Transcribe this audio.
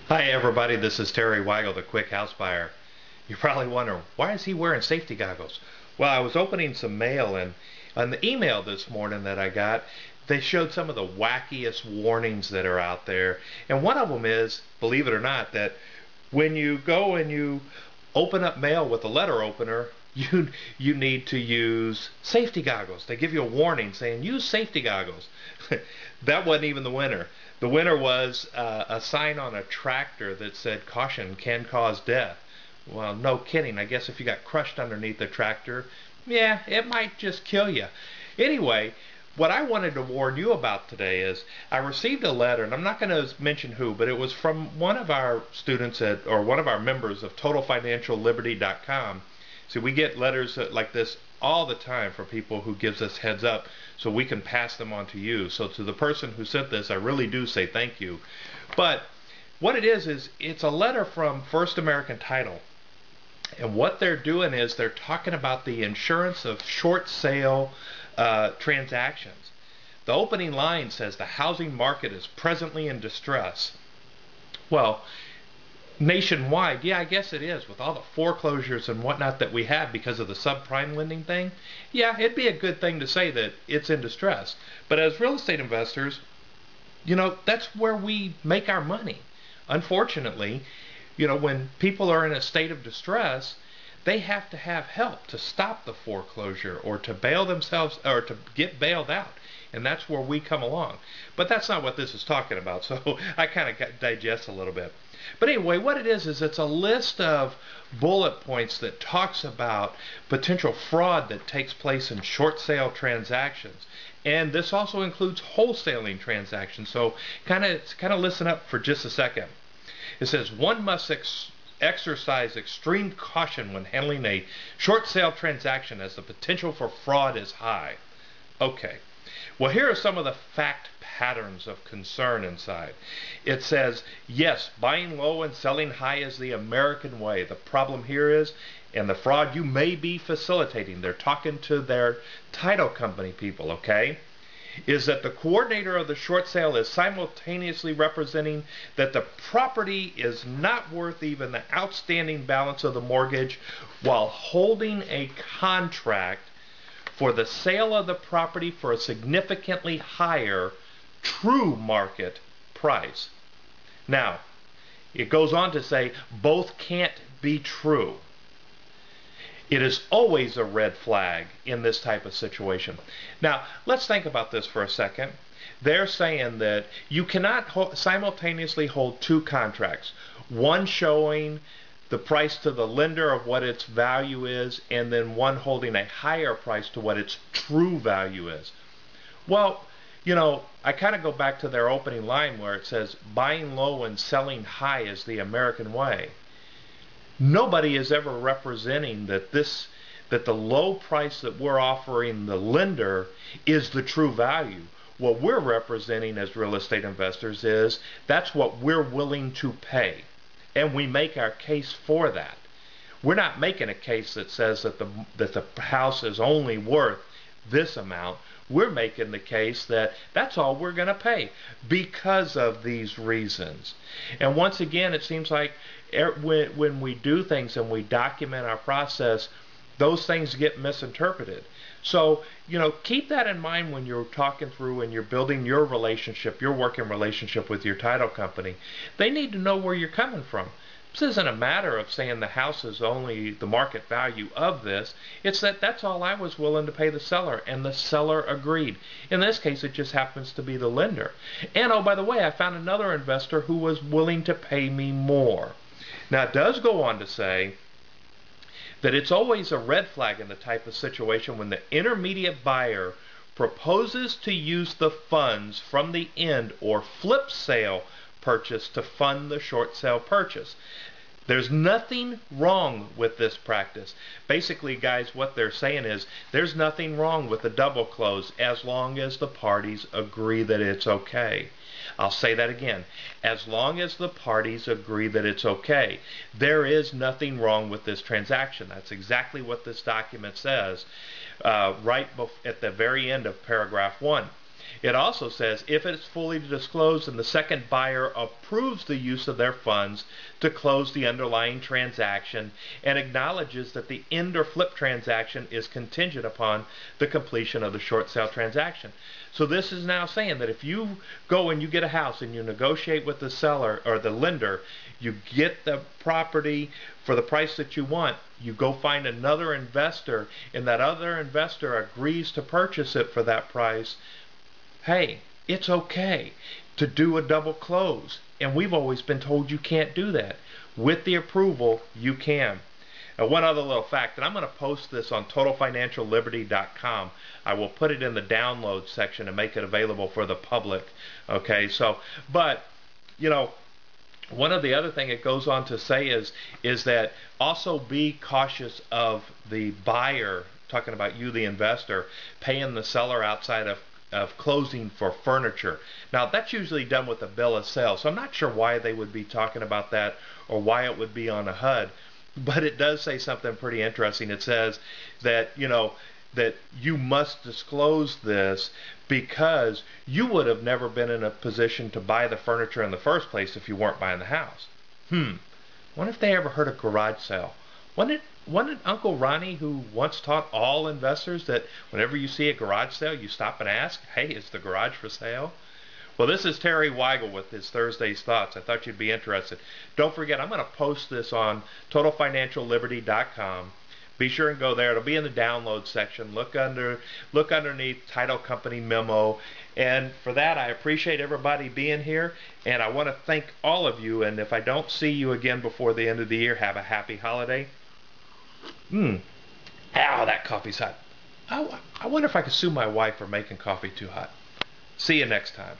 Hi everybody, this is Terry Weigel, the Quick House Buyer. You're probably wondering, why is he wearing safety goggles? Well, I was opening some mail, and on the email this morning that I got, they showed some of the wackiest warnings that are out there. And one of them is, believe it or not, that when you go and you open up mail with a letter opener, you need to use safety goggles. They give you a warning saying use safety goggles. That wasn't even the winner. The winner was a sign on a tractor that said caution can cause death. Well, no kidding. I guess if you got crushed underneath the tractor, yeah, it might just kill you. Anyway, what I wanted to warn you about today is I received a letter, and I'm not going to mention who, but it was from one of our students or one of our members of TotalFinancialLiberty.com. See, we get letters like this all the time from people who gives us heads up so we can pass them on to you. So to the person who sent this, I really do say thank you. But what it is it's a letter from First American Title. And what they're doing is they're talking about the insurance of short sale transactions. The opening line says the housing market is presently in distress. Well, nationwide, yeah, I guess it is, with all the foreclosures and whatnot that we have because of the subprime lending thing. Yeah, it'd be a good thing to say that it's in distress. But as real estate investors, that's where we make our money. Unfortunately, when people are in a state of distress, they have to have help to stop the foreclosure or to bail themselves or to get bailed out. And that's where we come along. But that's not what this is talking about, so I kind of digest a little bit. But anyway, what it is it's a list of bullet points that talks about potential fraud that takes place in short sale transactions. And this also includes wholesaling transactions. So kind of listen up for just a second. It says one must exercise extreme caution when handling a short sale transaction as the potential for fraud is high. Okay. Well, here are some of the fact patterns of concern inside. It says, yes, buying low and selling high is the American way. The problem here is, and the fraud you may be facilitating, they're talking to their title company people, okay, is that the coordinator of the short sale is simultaneously representing that the property is not worth even the outstanding balance of the mortgage while holding a contract for the sale of the property for a significantly higher true market price. Now, it goes on to say both can't be true. It is always a red flag in this type of situation. Now, let's think about this for a second. They're saying that you cannot simultaneously hold two contracts, one showing the price to the lender of what its value is, and then one holding a higher price to what its true value is. Well, I kind of go back to their opening line where it says buying low and selling high is the American way. Nobody is ever representing that the low price that we're offering the lender is the true value. What we're representing as real estate investors is that's what we're willing to pay. And we make our case for that. We're not making a case that says that the house is only worth this amount. We're making the case that that's all we're going to pay because of these reasons. And once again, it seems like when we do things and we document our process, those things get misinterpreted. So, keep that in mind when you're talking through and you're building your relationship, your working relationship with your title company. They need to know where you're coming from. This isn't a matter of saying the house is only the market value of this. It's that's all I was willing to pay the seller, and the seller agreed. In this case, it just happens to be the lender. And oh, by the way, I found another investor who was willing to pay me more. Now, it does go on to say that it's always a red flag in the type of situation when the intermediate buyer proposes to use the funds from the end or flip sale purchase to fund the short sale purchase. There's nothing wrong with this practice. Basically, guys, what they're saying is there's nothing wrong with the double close as long as the parties agree that it's okay. I'll say that again. As long as the parties agree that it's okay. There is nothing wrong with this transaction. That's exactly what this document says right at the very end of paragraph 1. It also says if it's fully disclosed and the second buyer approves the use of their funds to close the underlying transaction and acknowledges that the end or flip transaction is contingent upon the completion of the short sale transaction. So this is now saying that if you go and you get a house and you negotiate with the seller or the lender, you get the property for the price that you want, you go find another investor and that other investor agrees to purchase it for that price, hey, it's okay to do a double close. And we've always been told you can't do that. With the approval, you can. One other little fact, and I'm going to post this on TotalFinancialLiberty.com. I will put it in the download section and make it available for the public. Okay, so, but, you know, one of the other thing it goes on to say is that also be cautious of the buyer, talking about you, the investor, paying the seller outside of closing for furniture. Now, that's usually done with a bill of sale, so I'm not sure why they would be talking about that or why it would be on a HUD. But it does say something pretty interesting. It says that, you know, that you must disclose this because you would have never been in a position to buy the furniture in the first place if you weren't buying the house. Wonder if they ever heard of garage sale. Wasn't it Uncle Ronnie who once taught all investors that whenever you see a garage sale, you stop and ask, hey, is the garage for sale? Well, this is Terry Weigel with his Thursday's Thoughts. I thought you'd be interested. Don't forget, I'm going to post this on TotalFinancialLiberty.com. Be sure and go there. It'll be in the download section. Look underneath Title Company Memo. And for that, I appreciate everybody being here. And I want to thank all of you. And if I don't see you again before the end of the year, have a happy holiday. Ow, that coffee's hot. I wonder if I could sue my wife for making coffee too hot. See you next time.